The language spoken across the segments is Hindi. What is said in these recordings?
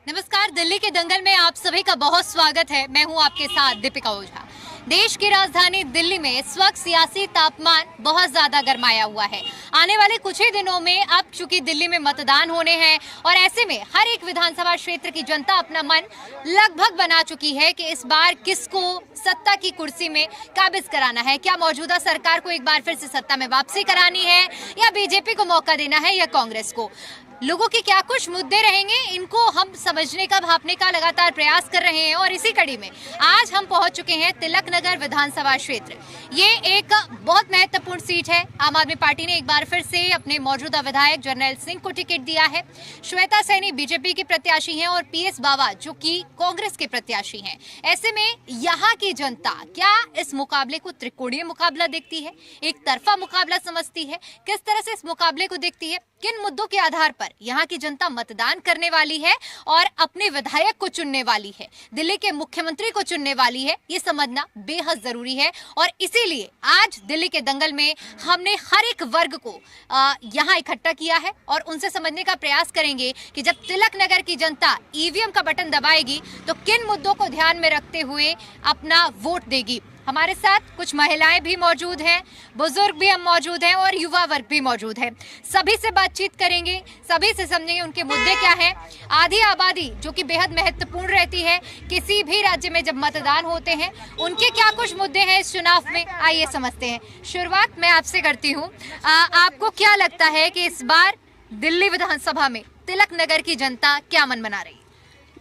नमस्कार, दिल्ली के दंगल में आप सभी का बहुत स्वागत है। मैं हूं आपके साथ दीपिका ओझा। देश की राजधानी दिल्ली में इस वक्त सियासी तापमान बहुत ज्यादा गरमाया हुआ है। आने वाले कुछ ही दिनों में अब चूंकि दिल्ली में मतदान होने हैं और ऐसे में हर एक विधानसभा क्षेत्र की जनता अपना मन लगभग बना चुकी है कि इस बार किसको सत्ता की कुर्सी में काबिज कराना है। क्या मौजूदा सरकार को एक बार फिर से सत्ता में वापसी करानी है या बीजेपी को मौका देना है या कांग्रेस को। लोगों के क्या कुछ मुद्दे रहेंगे, इनको हम समझने का, भांपने का लगातार प्रयास कर रहे हैं। और इसी कड़ी में आज हम पहुंच चुके हैं तिलक नगर विधानसभा क्षेत्र। ये एक बहुत महत्वपूर्ण सीट है। आम आदमी पार्टी ने एक बार फिर से अपने मौजूदा विधायक जर्नैल सिंह को टिकट दिया है। श्वेता सैनी बीजेपी की प्रत्याशी हैं और पीएस बावा जो कि कांग्रेस के प्रत्याशी हैं। ऐसे में यहाँ की जनता क्या इस मुकाबले को त्रिकोणीय मुकाबला देखती है, एक तरफा मुकाबला समझती है, किस तरह से इस मुकाबले को देखती है, किन मुद्दों के आधार पर यहाँ की जनता मतदान करने वाली है और अपने विधायक को चुनने वाली है, दिल्ली के मुख्यमंत्री को चुनने वाली है, ये समझना बेहद जरूरी है। और इसीलिए आज दिल्ली के दंगल में हमने हर एक वर्ग को यहाँ इकट्ठा किया है और उनसे समझने का प्रयास करेंगे कि जब तिलक नगर की जनता ईवीएम का बटन दबाएगी तो किन मुद्दों को ध्यान में रखते हुए अपना वोट देगी। हमारे साथ कुछ महिलाएं भी मौजूद हैं, बुजुर्ग भी हम मौजूद हैं और युवा वर्ग भी मौजूद है। सभी से बातचीत करेंगे, सभी से समझेंगे उनके मुद्दे क्या हैं। आधी आबादी जो कि बेहद महत्वपूर्ण रहती है किसी भी राज्य में जब मतदान होते हैं, उनके क्या कुछ मुद्दे हैं इस चुनाव में, आइए समझते हैं। शुरुआत मैं आपसे करती हूँ। आपको क्या लगता है कि इस बार दिल्ली विधानसभा में तिलक नगर की जनता क्या मन बना रही है?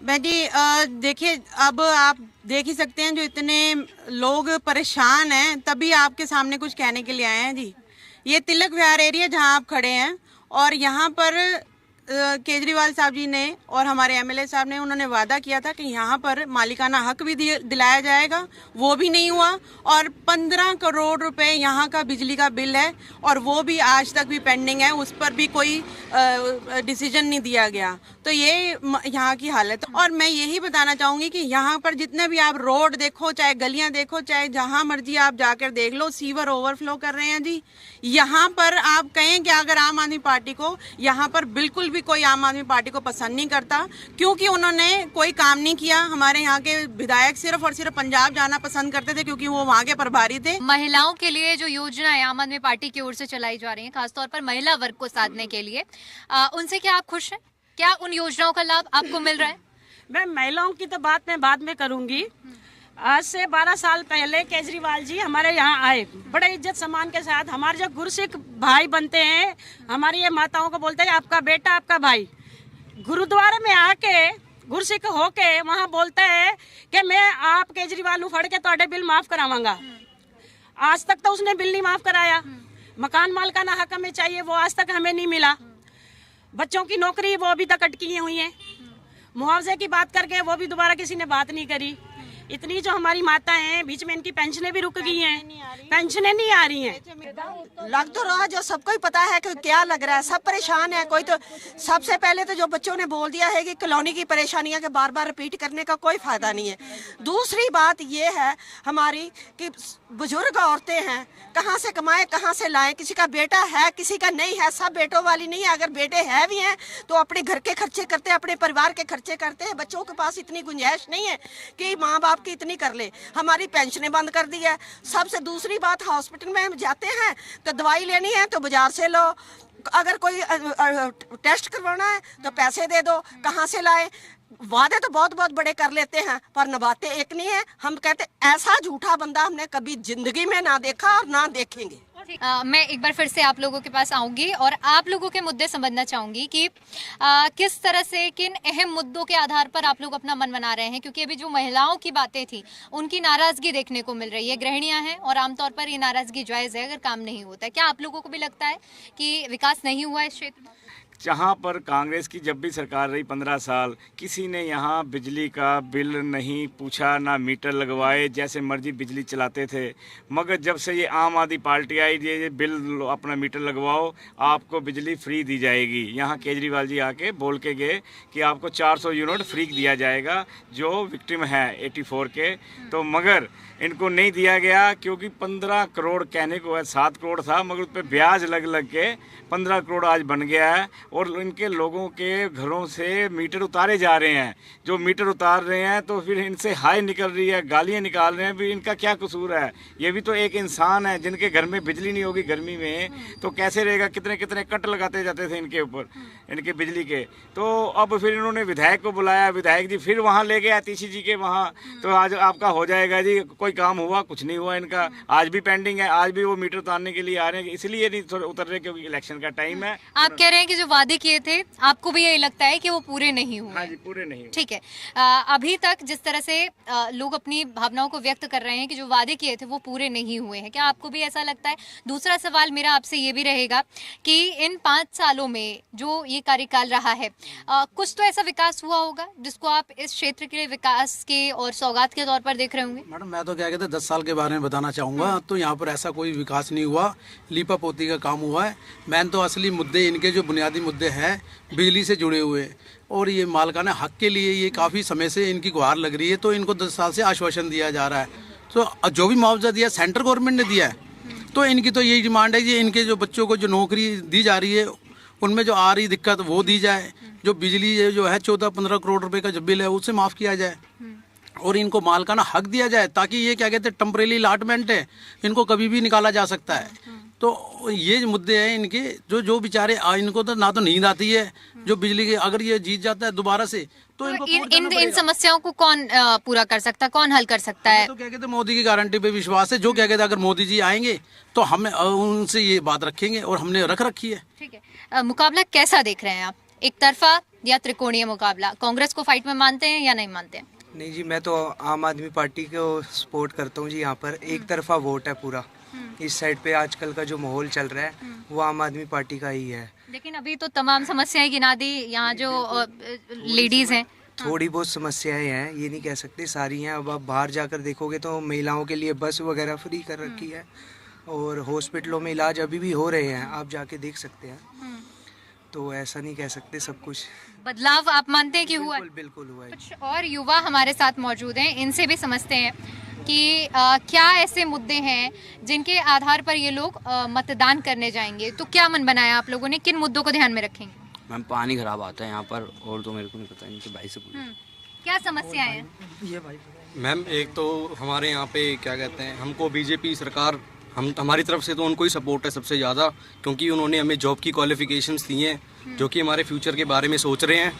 जी देखिए, अब आप देख ही सकते हैं जो इतने लोग परेशान हैं, तभी आपके सामने कुछ कहने के लिए आए हैं जी। ये तिलक विहार एरिया जहां आप खड़े हैं और यहाँ पर केजरीवाल साहब जी ने और हमारे एमएलए साहब ने उन्होंने वादा किया था कि यहाँ पर मालिकाना हक भी दिलाया जाएगा, वो भी नहीं हुआ। और 15 करोड़ रुपए यहाँ का बिजली का बिल है और वो भी आज तक भी पेंडिंग है, उस पर भी कोई डिसीजन नहीं दिया गया। तो ये यहाँ की हालत। और मैं यही बताना चाहूंगी कि यहाँ पर जितने भी आप रोड देखो, चाहे गलियां देखो, चाहे जहाँ मर्जी आप जाकर देख लो, सीवर ओवरफ्लो कर रहे हैं जी। यहाँ पर आप कहें कि अगर आम आदमी पार्टी को, यहाँ पर बिल्कुल भी कोई आम आदमी पार्टी को पसंद नहीं करता, क्योंकि उन्होंने कोई काम नहीं किया। हमारे यहाँ के विधायक सिर्फ और सिर्फ पंजाब जाना पसंद करते थे क्योंकि वो वहाँ के प्रभारी थे। महिलाओं के लिए जो योजनाएं आम आदमी पार्टी की ओर से चलाई जा रही हैं, खासतौर पर महिला वर्ग को साधने के लिए, उनसे क्या आप खुश हैं? क्या उन योजनाओं का लाभ आपको मिल रहा है? मैं महिलाओं की तो बात मैं बाद में करूंगी। आज से 12 साल पहले केजरीवाल जी हमारे यहाँ आए, बड़े इज्जत सम्मान के साथ। हमारे जो गुरसिख भाई बनते हैं, हमारी ये माताओं को बोलते हैं आपका बेटा, आपका भाई। गुरुद्वारे में आके गुरसिख होके वहाँ बोलता है कि मैं आप केजरीवाल फड़ के तोड़े बिल माफ करावांगा। आज तक तो उसने बिल नहीं माफ कराया। मकान मालिकाना हक हमें चाहिए, वो आज तक हमें नहीं मिला। बच्चों की नौकरी वो अभी तक अटकी हुई है। मुआवजे की बात करके वो भी दोबारा किसी ने बात नहीं करी। इतनी जो हमारी माता हैं, बीच में इनकी पेंशनें भी रुक गई हैं, पेंशनें नहीं आ रही हैं। लग तो रहा, जो सबको ही पता है कि क्या लग रहा है, सब परेशान है। कोई तो सबसे पहले तो जो बच्चों ने बोल दिया है कि कॉलोनी की परेशानियां के बार बार रिपीट करने का कोई फायदा नहीं है। दूसरी बात ये है हमारी कि बुजुर्ग औरतें हैं, कहाँ से कमाए, कहाँ से लाएं। किसी का बेटा है, किसी का नहीं है, सब बेटों वाली नहीं है। अगर बेटे हैं भी हैं तो अपने घर के खर्चे करते हैं, अपने परिवार के खर्चे करते हैं। बच्चों के पास इतनी गुंजाइश नहीं है कि माँ बाप की इतनी कर ले। हमारी पेंशनें बंद कर दी है। सबसे दूसरी बात, हॉस्पिटल में हम जाते हैं तो दवाई लेनी है तो बाजार से लो, अगर कोई टेस्ट करवाना है तो पैसे दे दो, कहाँ से लाए। वादे तो बहुत बहुत बड़े कर लेते हैं पर निभाते एक नहीं है। हम कहते ऐसा झूठा बंदा हमने कभी जिंदगी में ना देखा और ना देखेंगे। मैं एक बार फिर से आप लोगों के पास आऊंगी और आप लोगों के मुद्दे समझना चाहूंगी कि किस तरह से, किन अहम मुद्दों के आधार पर आप लोग अपना मन बना रहे हैं। क्योंकि अभी जो महिलाओं की बातें थी उनकी नाराजगी देखने को मिल रही है। गृहिणियां हैं और आमतौर पर ये नाराजगी जायज है अगर काम नहीं होता है। क्या आप लोगों को भी लगता है कि विकास नहीं हुआ इस क्षेत्र में? जहाँ पर कांग्रेस की जब भी सरकार रही 15 साल, किसी ने यहाँ बिजली का बिल नहीं पूछा, ना मीटर लगवाए, जैसे मर्जी बिजली चलाते थे। मगर जब से ये आम आदमी पार्टी आई, ये बिल अपना मीटर लगवाओ, आपको बिजली फ्री दी जाएगी। यहाँ केजरीवाल जी आके बोल के गए कि आपको 400 यूनिट फ्री दिया जाएगा जो विक्टिम है 84 के। तो मगर इनको नहीं दिया गया क्योंकि 15 करोड़ कहने को है, 7 करोड़ था, मगर उस पर ब्याज लग लग के 15 करोड़ आज बन गया है। और इनके लोगों के घरों से मीटर उतारे जा रहे हैं। जो मीटर उतार रहे हैं तो फिर इनसे हाय निकल रही है, गालियाँ निकाल रहे हैं। भी इनका क्या कसूर है? ये भी तो एक इंसान है। जिनके घर में बिजली नहीं होगी गर्मी में तो कैसे रहेगा? कितने कितने कट लगाते जाते थे इनके ऊपर, इनके बिजली के। तो अब फिर इन्होंने विधायक को बुलाया, विधायक जी फिर वहाँ ले गए आतिशी जी के वहाँ। तो आज आपका हो जाएगा जी, कोई काम हुआ? कुछ नहीं हुआ इनका, आज भी पेंडिंग है। आज भी वो मीटर उतारने के लिए आ रहे हैं, इसलिए नहीं उतर रहे क्योंकि इलेक्शन का टाइम है। आप कह रहे हैं कि जो वादे किए थे आपको भी यही लगता है कि वो पूरे नहीं हुए? हाँ जी, पूरे नहीं हुए। ठीक है। अभी तक जिस तरह से लोग अपनी भावनाओं को व्यक्त कर रहे हैं कि जो वादे किए थे वो पूरे नहीं हुए हैं, क्या आपको भी ऐसा लगता है? दूसरा सवाल मेरा आपसे ये भी रहेगा कि इन 5 सालों में जो ये कार्यकाल रहा है, कुछ तो ऐसा विकास हुआ होगा जिसको आप इस क्षेत्र के लिए विकास के और सौगात के तौर पर देख रहे होंगे? मैडम, मैं तो क्या कहते हैं 10 साल के बारे में बताना चाहूँगा। तो यहाँ पर ऐसा कोई विकास नहीं हुआ, लीपा पोती का काम हुआ है। मैंने तो असली मुद्दे, इनके जो बुनियादी मुद्दे हैं बिजली से जुड़े हुए, और ये मालिकाना हक के लिए ये काफ़ी समय से इनकी गुहार लग रही है। तो इनको 10 साल से आश्वासन दिया जा रहा है। तो जो भी मुआवजा दिया सेंट्रल गवर्नमेंट ने दिया है, तो इनकी तो यही डिमांड है कि इनके जो बच्चों को जो नौकरी दी जा रही है उनमें जो आ रही दिक्कत वो दी जाए। जो बिजली जो है 14-15 करोड़ रुपए का जो बिल है उसे माफ़ किया जाए, और इनको मालिकाना हक दिया जाए, ताकि ये क्या कहते हैं टेम्परेरी अलाटमेंट है, इनको कभी भी निकाला जा सकता है। तो ये मुद्दे हैं इनके, जो बेचारे इनको तो ना तो नींद आती है। जो बिजली के अगर ये जीत जाता है दोबारा से तो इनको इन समस्याओं को कौन पूरा कर सकता है, कौन हल कर सकता है? तो क्या कहते हैं मोदी की गारंटी पे विश्वास है। जो क्या कहते हैं अगर मोदी जी आएंगे तो हम उनसे ये बात रखेंगे, और हमने रख रखी है। ठीक है। मुकाबला कैसा देख रहे हैं आप? एक तरफा या त्रिकोणीय मुकाबला? कांग्रेस को फाइट में मानते हैं या नहीं मानते हैं? नहीं जी, मैं तो आम आदमी पार्टी को सपोर्ट करता हूँ जी। यहाँ पर एक तरफा वोट है पूरा। इस साइड पे आजकल का जो माहौल चल रहा है वो आम आदमी पार्टी का ही है। लेकिन अभी तो तमाम समस्याएं गिना दी यहाँ जो लेडीज हैं। थोड़ी बहुत समस्याएं हैं, ये नहीं कह सकते सारी हैं। अब आप बाहर जाकर देखोगे तो महिलाओं के लिए बस वगैरह फ्री कर रखी है, और हॉस्पिटलों में इलाज अभी भी हो रहे हैं, आप जाके देख सकते हैं। तो ऐसा नहीं कह सकते सब कुछ बदलाव आप मानते हैं कि हुआ है? बिल्कुल हुआ है। कुछ और युवा हमारे साथ मौजूद हैं, इनसे भी समझते हैं कि क्या ऐसे मुद्दे हैं जिनके आधार पर ये लोग मतदान करने जाएंगे। तो क्या मन बनाया आप लोगों ने, किन मुद्दों को ध्यान में रखेंगे? मैम, पानी खराब आता है यहाँ पर, और तो मेरे को नहीं पता, इनके भाई से पूछो। क्या समस्याएं हैं? मैम, एक तो हमारे यहाँ पे क्या कहते हैं, हमको बीजेपी सरकार, हमारी तरफ से तो उनको ही सपोर्ट है सबसे ज़्यादा, क्योंकि उन्होंने हमें जॉब की क्वालिफिकेशंस दी हैं जो कि हमारे फ्यूचर के बारे में सोच रहे हैं।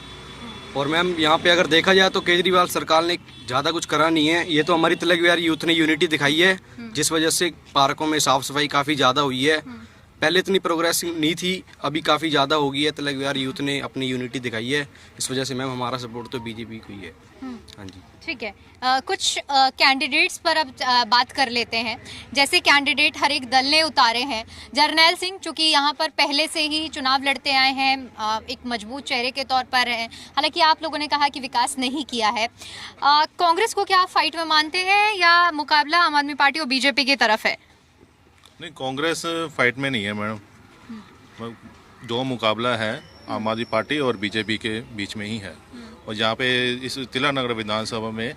और मैम, यहाँ पे अगर देखा जाए तो केजरीवाल सरकार ने ज़्यादा कुछ करा नहीं है। ये तो हमारी तिलक विहार यूथ ने यूनिटी दिखाई है, जिस वजह से पार्कों में साफ़ सफाई काफ़ी ज़्यादा हुई है। पहले इतनी प्रोग्रेस नहीं थी, अभी काफ़ी ज़्यादा हो गई है। तिलक विहार यूथ ने अपनी यूनिटी दिखाई है, इस वजह से मैम हमारा सपोर्ट तो बीजेपी को ही है। हाँ जी, ठीक है। कुछ कैंडिडेट्स पर अब बात कर लेते हैं। जैसे कैंडिडेट हर एक दल ने उतारे हैं। जरनैल सिंह चूंकि यहाँ पर पहले से ही चुनाव लड़ते आए हैं, एक मजबूत चेहरे के तौर पर हैं। हालांकि आप लोगों ने कहा कि विकास नहीं किया है। कांग्रेस को क्या आप फाइट में मानते हैं या मुकाबला आम आदमी पार्टी और बीजेपी की तरफ है? नहीं, कांग्रेस फाइट में नहीं है मैडम। जो मुकाबला है आम आदमी पार्टी और बीजेपी के बीच में ही है। और यहाँ पे इस तिलक नगर विधानसभा में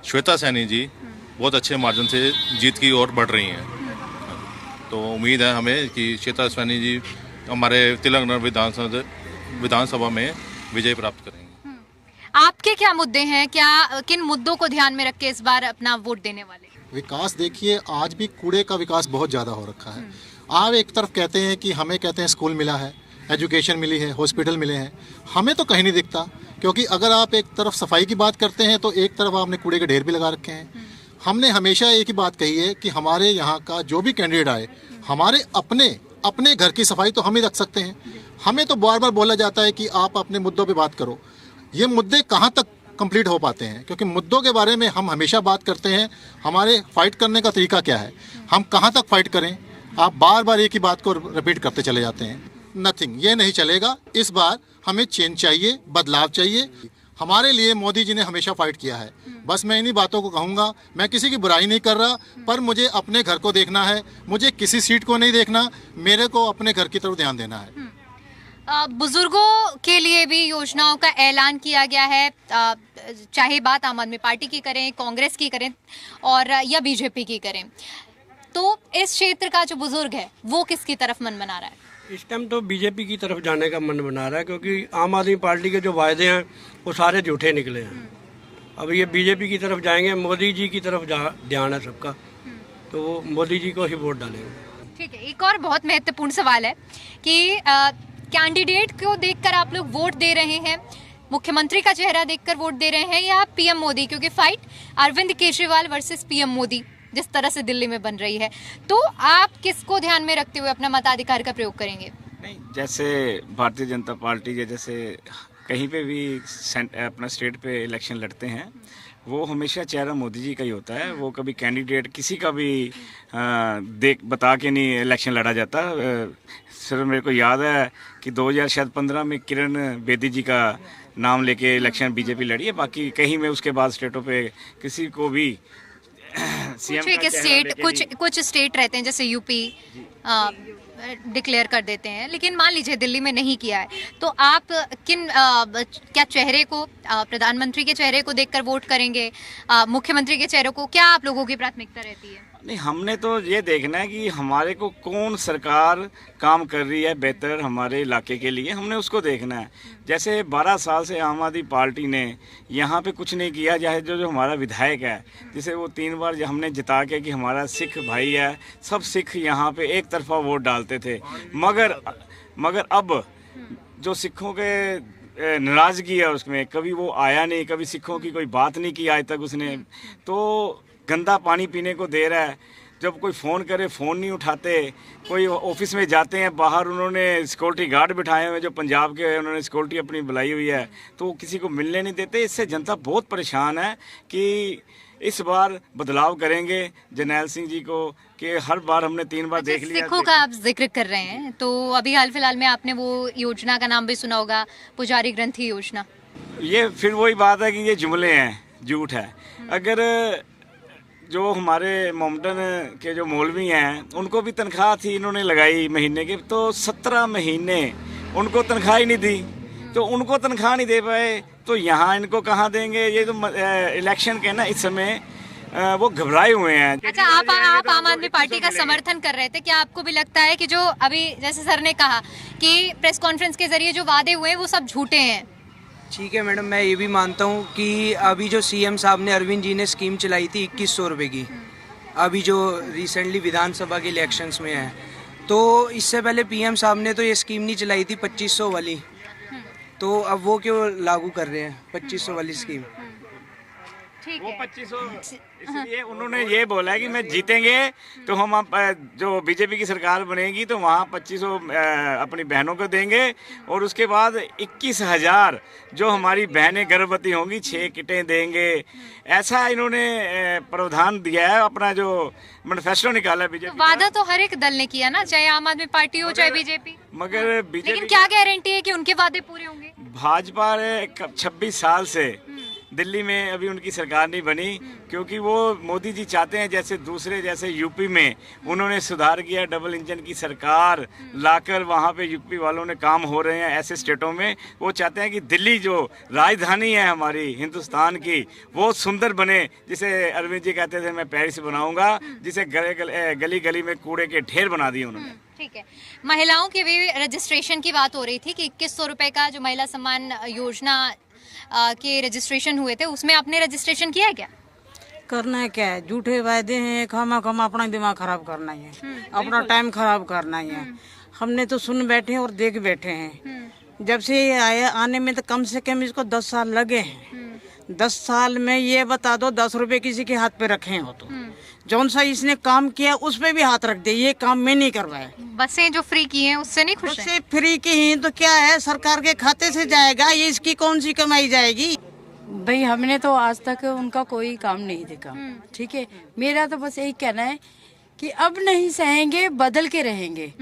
श्वेता सैनी जी बहुत अच्छे मार्जिन से जीत की ओर बढ़ रही हैं। तो उम्मीद है हमें कि श्वेता सैनी जी हमारे तिलक नगर विधानसभा में विजय प्राप्त करेंगे। आपके क्या मुद्दे हैं, क्या किन मुद्दों को ध्यान में रख के इस बार अपना वोट देने वाले? विकास देखिए, आज भी कूड़े का विकास बहुत ज़्यादा हो रखा है। आप एक तरफ कहते हैं कि हमें कहते हैं स्कूल मिला है, एजुकेशन मिली है, हॉस्पिटल मिले हैं, हमें तो कहीं नहीं दिखता। क्योंकि अगर आप एक तरफ सफाई की बात करते हैं तो एक तरफ आपने कूड़े के ढेर भी लगा रखे हैं। हमने हमेशा एक ही बात कही है कि हमारे यहाँ का जो भी कैंडिडेट आए, हमारे अपने घर की सफाई तो हम ही रख सकते हैं। हमें तो बार बार बोला जाता है कि आप अपने मुद्दों पे बात करो। ये मुद्दे कहाँ तक कंप्लीट हो पाते हैं? क्योंकि मुद्दों के बारे में हम हमेशा बात करते हैं, हमारे फाइट करने का तरीका क्या है, हम कहाँ तक फाइट करें। आप बार बार एक ही बात को रिपीट करते चले जाते हैं। नथिंग, ये नहीं चलेगा। इस बार हमें चेंज चाहिए, बदलाव चाहिए। हमारे लिए मोदी जी ने हमेशा फाइट किया है। बस मैं इन्हीं बातों को कहूँगा। मैं किसी की बुराई नहीं कर रहा, पर मुझे अपने घर को देखना है, मुझे किसी सीट को नहीं देखना, मेरे को अपने घर की तरफ ध्यान देना है। बुजुर्गों के लिए भी योजनाओं का ऐलान किया गया है, चाहे बात आम आदमी पार्टी की करें, कांग्रेस की करें और या बीजेपी की करें। तो इस क्षेत्र का जो बुजुर्ग है वो किसकी तरफ मन बना रहा है? इस टाइम तो बीजेपी की तरफ जाने का मन बना रहा है, क्योंकि आम आदमी पार्टी के जो वायदे हैं वो सारे झूठे निकले हैं। अब ये बीजेपी की तरफ जाएंगे, मोदी जी की तरफ ध्यान है सबका, तो वो मोदी जी को ही वोट डालेंगे। ठीक है, एक और बहुत महत्वपूर्ण सवाल है कि कैंडिडेट को देखकर आप लोग वोट दे रहे हैं, मुख्यमंत्री का चेहरा देखकर वोट दे रहे हैं या पीएम मोदी, क्योंकि fight Arvind Kejriwal versus PM Modi जिस तरह से दिल्ली में बन रही है, तो आप किसको ध्यान में रखते हुए अपना मताधिकार का प्रयोग करेंगे? नहीं, जैसे भारतीय जनता पार्टी के जैसे कहीं पे भी अपना स्टेट पे इलेक्शन लड़ते हैं, वो हमेशा चेहरा मोदी जी का ही होता है। वो कभी कैंडिडेट किसी का भी बता के नहीं इलेक्शन लड़ा जाता। सर मेरे को याद है कि 2015 में किरण बेदी जी का नाम लेके इलेक्शन बीजेपी लड़ी है, बाकी कहीं में उसके बाद स्टेटों पे किसी को भी सीएम कुछ स्टेट रहते हैं जैसे यूपी डिक्लेयर कर देते हैं, लेकिन मान लीजिए दिल्ली में नहीं किया है, तो आप क्या चेहरे को, प्रधानमंत्री के चेहरे को देखकर वोट करेंगे, मुख्यमंत्री के चेहरे को, क्या आप लोगों की प्राथमिकता रहती है? नहीं, हमने तो ये देखना है कि हमारे को कौन सरकार काम कर रही है बेहतर हमारे इलाके के लिए, हमने उसको देखना है। जैसे 12 साल से आम आदमी पार्टी ने यहाँ पे कुछ नहीं किया, चाहे जो हमारा विधायक है, जिसे वो 3 बार हमने जिता के कि हमारा सिख भाई है, सब सिख यहाँ पे एक तरफा वोट डालते थे, मगर अब जो सिखों के नाराज़गी है उसमें कभी वो आया नहीं, कभी सिखों की कोई बात नहीं की आज तक उसने, तो गंदा पानी पीने को दे रहा है। जब कोई फ़ोन करे फ़ोन नहीं उठाते, कोई ऑफिस में जाते हैं बाहर उन्होंने सिक्योरिटी गार्ड बिठाए हुए जो पंजाब के, उन्होंने सिक्योरिटी अपनी बुलाई हुई है, तो किसी को मिलने नहीं देते। इससे जनता बहुत परेशान है कि इस बार बदलाव करेंगे जरनैल सिंह जी को, कि हर बार हमने 3 बार देख लिया। सिखों का आप जिक्र कर रहे हैं, तो अभी हाल फिलहाल में आपने वो योजना का नाम भी सुना होगा, पुजारी ग्रंथी योजना। ये फिर वही बात है कि ये जुमले हैं, झूठ है। अगर जो हमारे मोमडन के जो मौलवी हैं उनको भी तनख्वाह थी इन्होंने लगाई महीने की, तो 17 महीने उनको तनख्वाह ही नहीं दी, तो उनको तनख्वाह नहीं दे पाए तो यहाँ इनको कहाँ देंगे? ये तो इलेक्शन के ना इस समय वो घबराए हुए हैं। अच्छा, आप आम आदमी पार्टी का समर्थन कर रहे थे, क्या आपको भी लगता है कि जो अभी जैसे सर ने कहा कि प्रेस कॉन्फ्रेंस के जरिए जो वादे हुए वो सब झूठे हैं? ठीक है मैडम, मैं ये भी मानता हूँ कि अभी जो सीएम साहब ने, अरविंद जी ने स्कीम चलाई थी 2100 रुपये की, अभी जो रिसेंटली विधानसभा के इलेक्शंस में है, तो इससे पहले पीएम साहब ने तो ये स्कीम नहीं चलाई थी 2500 वाली, तो अब वो क्यों लागू कर रहे हैं 2500 वाली स्कीम? ठीक वो है। 2500 इसलिए उन्होंने ये बोला है कि मैं जीतेंगे तो हम जो बीजेपी की सरकार बनेगी तो वहाँ 2500 अपनी बहनों को देंगे, और उसके बाद 21,000 जो हमारी बहनें गर्भवती होंगी 6 किटें देंगे। ऐसा इन्होंने प्रावधान दिया है, अपना जो मैनिफेस्टो निकाला है बीजेपी। वादा तो हर एक दल ने किया ना, चाहे आम आदमी पार्टी हो चाहे बीजेपी, मगर बीजेपी, लेकिन क्या गारंटी है कि उनके वादे पूरे होंगे? भाजपा ने 26 साल से दिल्ली में अभी उनकी सरकार नहीं बनी, क्योंकि वो मोदी जी चाहते हैं जैसे दूसरे, जैसे यूपी में उन्होंने सुधार किया, डबल इंजन की सरकार लाकर वहाँ पे यूपी वालों ने काम हो रहे हैं। ऐसे स्टेटों में वो चाहते हैं कि दिल्ली जो राजधानी है हमारी हिंदुस्तान की वो सुंदर बने, जिसे अरविंद जी कहते थे मैं पेरिस बनाऊंगा, जिसे गली गली में कूड़े के ढेर बना दिए उन्होंने। ठीक है, महिलाओं के भी रजिस्ट्रेशन की बात हो रही थी कि 2100 रुपए का जो महिला सम्मान योजना के रजिस्ट्रेशन हुए थे, उसमें आपने रजिस्ट्रेशन किया है क्या? करना है क्या है, झूठे वायदे हैं, खामा अपना दिमाग खराब करना ही है, अपना टाइम खराब करना ही है। हमने तो सुन बैठे और देख बैठे हैं, जब से ये आया आने में तो कम से कम इसको 10 साल लगे हैं। 10 साल में ये बता दो 10 रुपए किसी के हाथ पे रखे हो तो जौन सा इसने काम किया उस पे भी हाथ रख दे, ये काम मैं नहीं करवाया। बसें जो फ्री की हैं उससे नहीं खुश हैं? बसें फ्री की ही तो क्या है, सरकार के खाते से जाएगा, ये इसकी कौन सी कमाई जाएगी? भाई हमने तो आज तक उनका कोई काम नहीं देखा। ठीक है, मेरा तो बस यही कहना है कि अब नहीं सहेंगे, बदल के रहेंगे।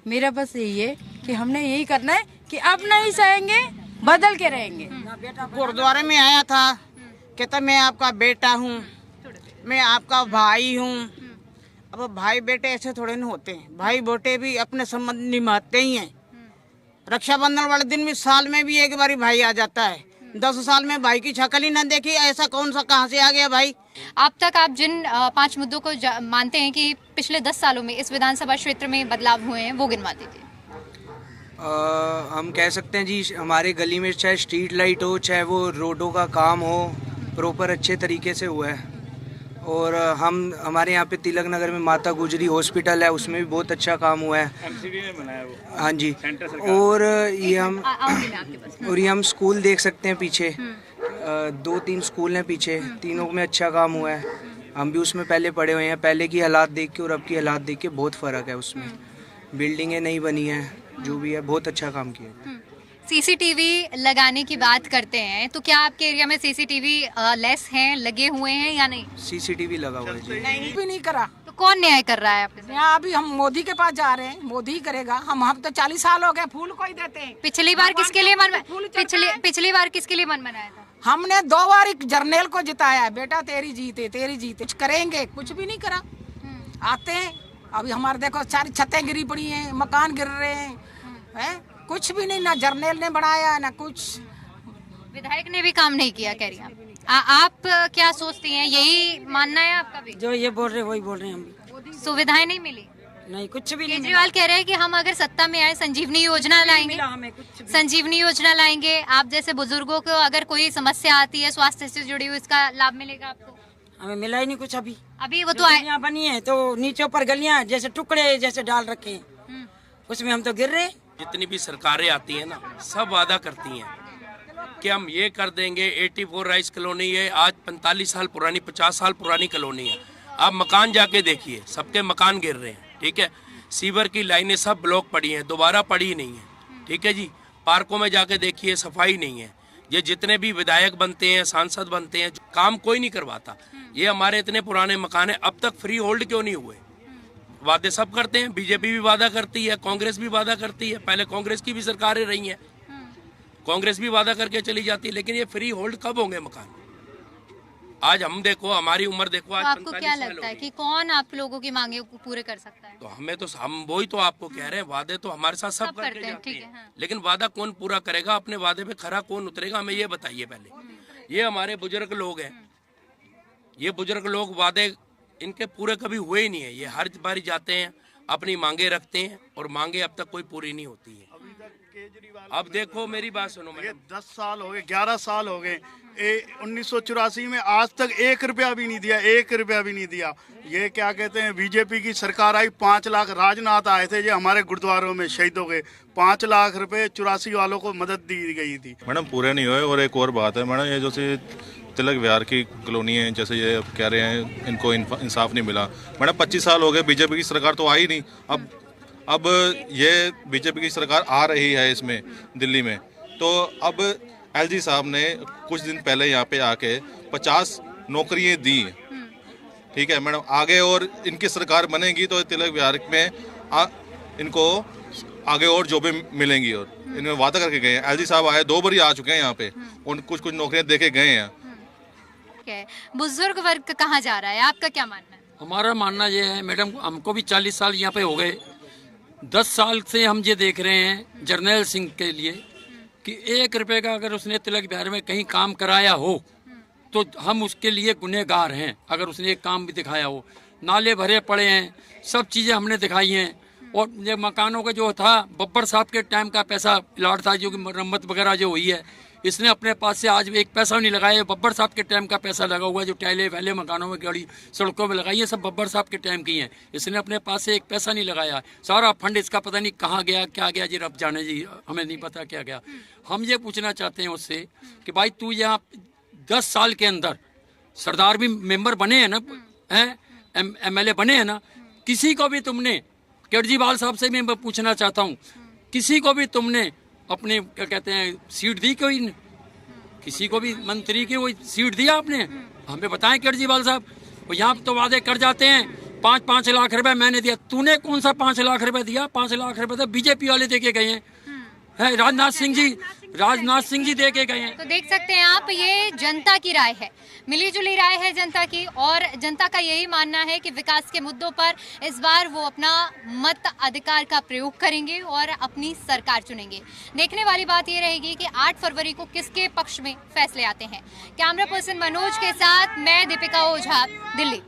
मेरा बस यही है कि हमने यही करना है कि अब नहीं सहेंगे, बदल के रहेंगे। गुरुद्वारे में आया था, कहता मैं आपका बेटा हूँ, मैं आपका भाई हूँ। अब भाई बेटे ऐसे थोड़े नहीं होते हैं, भाई बेटे भी अपने संबंध निभाते ही हैं। रक्षाबंधन वाले दिन भी साल में भी एक बारी भाई आ जाता है, 10 साल में भाई की शक्ल ही न देखी, ऐसा कौन सा कहाँ से आ गया भाई? अब तक आप जिन 5 मुद्दों को मानते हैं कि पिछले 10 सालों में इस विधानसभा क्षेत्र में बदलाव हुए हैं, वो गिनवा दीजिए। हम कह सकते हैं जी, हमारे गली में चाहे स्ट्रीट लाइट हो, चाहे वो रोडों का काम हो, प्रॉपर अच्छे तरीके से हुआ है। और हमारे यहाँ पे तिलक नगर में माता गुजरी हॉस्पिटल है, उसमें भी बहुत अच्छा काम हुआ है। एमसीडी ने बनाया वो। हाँ जी। और ये हम स्कूल देख सकते हैं पीछे, 2-3 स्कूल हैं पीछे, तीनों में अच्छा काम हुआ है। हम भी उसमें पहले पढ़े हुए हैं, पहले की हालात देख के और अब की हालात देख के बहुत फ़र्क है उसमें। बिल्डिंगें नहीं बनी हैं, जो भी है बहुत अच्छा काम किया। सीसीटीवी लगाने की बात करते हैं तो क्या आपके एरिया में सीसीटीवी लेस हैं, लगे हुए हैं या नहीं? सीसीटीवी लगा हुआ है जी। भी नहीं करा तो कौन न्याय कर रहा है आपके? यहाँ अभी हम मोदी के पास जा रहे हैं, मोदी ही करेगा। हम तो 40 साल हो गए, फूल को ही देते हैं। पिछली बार किसके लिए मन पिछली बार किसके लिए मन बनाया था? हमने 2 बार एक जर्नैल को जिताया है। बेटा तेरी जीत है, तेरी जीत है। कुछ करेंगे, कुछ भी नहीं करा। आते हैं, अभी हमारे देखो सारी छतें गिरी पड़ी हैं, मकान गिर रहे हैं, कुछ भी नहीं, ना जर्नैल ने बनाया ना कुछ। विधायक ने भी काम नहीं किया, कह रही हैं आप क्या सोचती हैं? यही मानना है आपका भी? जो ये बोल रहे वही बोल रहे हैं हम भी। सुविधाएं नहीं मिली? नहीं, कुछ भी नहीं। केजरीवाल कह रहे हैं कि हम अगर सत्ता में आए संजीवनी योजना लाएंगे, संजीवनी योजना लाएंगे। आप जैसे बुजुर्गों को अगर कोई समस्या आती है स्वास्थ्य से जुड़ी हुई, इसका लाभ मिलेगा आपको? हमें मिला ही नहीं कुछ अभी। अभी वो तो गलियां बनी है तो नीचे ऊपर गलियां जैसे टुकड़े जैसे डाल रखे हैं, उसमें हम तो गिर रहे। जितनी भी सरकारें आती हैं ना, सब वादा करती हैं कि हम ये कर देंगे। 84 राइस कॉलोनी है, आज 45 साल पुरानी, 50 साल पुरानी कॉलोनी है। आप मकान जाके देखिए, सबके मकान गिर रहे हैं। ठीक है, सीवर की लाइनें सब ब्लॉक पड़ी हैं, दोबारा पड़ी नहीं है। ठीक है जी, पार्कों में जाके देखिए, सफाई नहीं है। ये जितने भी विधायक बनते हैं, सांसद बनते हैं, काम कोई नहीं करवाता। ये हमारे इतने पुराने मकान हैं, अब तक फ्री होल्ड क्यों नहीं हुए? वादे सब करते हैं, बीजेपी भी वादा करती है, कांग्रेस भी वादा करती है। पहले कांग्रेस की भी सरकारें रही हैं, कांग्रेस भी वादा करके चली जाती है, लेकिन ये फ्री होल्ड कब होंगे मकान? आज हम देखो, हमारी उम्र देखो, आज आपको क्या लगता है कि कौन आप लोगों की मांगे को पूरे कर सकता है? तो हम वही तो आपको कह रहे हैं, वादे तो हमारे साथ सब करके जाते हैं, हाँ। लेकिन वादा कौन पूरा करेगा? अपने वादे पे खरा कौन उतरेगा? हमें ये बताइए पहले। ये हमारे बुजुर्ग लोग हैं, ये बुजुर्ग लोग वादे इनके पूरे कभी हुए ही नहीं है। ये हर बारी जाते हैं, अपनी मांगे रखते हैं और मांगे अब तक कोई पूरी नहीं होती है। अब देखो, मेरी बात सुनो मैडम, 10 साल हो गए, 11 साल हो गए, 1984 में आज तक 1 रुपया भी नहीं दिया, 1 रुपया भी नहीं दिया। ये क्या कहते हैं, बीजेपी की सरकार आई, 5 लाख, राजनाथ आए थे, ये हमारे गुरुद्वारों में शहीदों के 5 लाख रुपए 84 वालों को मदद दी गई थी। मैडम पूरे नहीं हुए। और एक और बात है मैडम, ये जैसे तिलक विहार की कॉलोनी है, जैसे ये कह रहे हैं इनको इंसाफ नहीं मिला। मैडम 25 साल हो गए, बीजेपी की सरकार तो आई नहीं। अब ये बीजेपी की सरकार आ रही है इसमें दिल्ली में, तो अब एलजी साहब ने कुछ दिन पहले यहाँ पे आके 50 नौकरियाँ दी। ठीक है मैडम, आगे और इनकी सरकार बनेगी तो तिलक विहार में इनको आगे और जॉबें मिलेंगी। और इन्होंने वादा करके गए हैं, एलजी साहब आए 2 बार आ चुके हैं यहाँ पे, और कुछ नौकरियाँ दे के गए हैं। बुजुर्ग वर्ग कहाँ जा रहा है, आपका क्या मानना है? हमारा मानना ये है मैडम, हमको भी 40 साल यहाँ पे हो गए। 10 साल से हम ये देख रहे हैं जर्नैल सिंह के लिए कि 1 रुपए का अगर उसने तिलक विहार में कहीं काम कराया हो तो हम उसके लिए गुनहगार हैं। अगर उसने एक काम भी दिखाया हो, नाले भरे पड़े हैं, सब चीज़ें हमने दिखाई हैं। और ये मकानों का जो था, बब्बर साहब के टाइम का पैसा प्लाट था, जो कि मरम्मत वगैरह जो हुई है, इसने अपने पास से आज भी एक पैसा नहीं लगाया। बब्बर साहब के टाइम का पैसा लगा हुआ है, जो टाइलें वैले मकानों में गाड़ी सड़कों में लगाई है, सब बब्बर साहब के टाइम की हैं। इसने अपने पास से एक पैसा नहीं लगाया। सारा फंड इसका पता नहीं कहाँ गया, क्या गया जी, रब जाने जी, हमें नहीं पता क्या गया। हम ये पूछना चाहते हैं उससे कि भाई तू यहाँ 10 साल के अंदर सरदार भी मेंबर बने हैं ना, MLA बने हैं ना, किसी को भी तुमने, केजरीवाल साहब से मैं पूछना चाहता हूँ, किसी को भी तुमने अपने क्या कहते हैं सीट दी? कोई किसी को भी मंत्री की कोई सीट दिया आपने? हमें बताएं केजरीवाल साहब। वो यहाँ तो वादे कर जाते हैं 5-5 लाख रुपए मैंने दिया। तूने कौन सा 5 लाख रुपए दिया? 5 लाख रुपए तो बीजेपी वाले दे के गए हैं, राजनाथ सिंह जी दे के गए हैं। तो देख सकते हैं आप, ये जनता की राय है, मिलीजुली राय है जनता की, और जनता का यही मानना है कि विकास के मुद्दों पर इस बार वो अपना मत अधिकार का प्रयोग करेंगे और अपनी सरकार चुनेंगे। देखने वाली बात ये रहेगी कि 8 फरवरी को किसके पक्ष में फैसले आते हैं। कैमरा पर्सन मनोज के साथ मैं दीपिका ओझा, दिल्ली।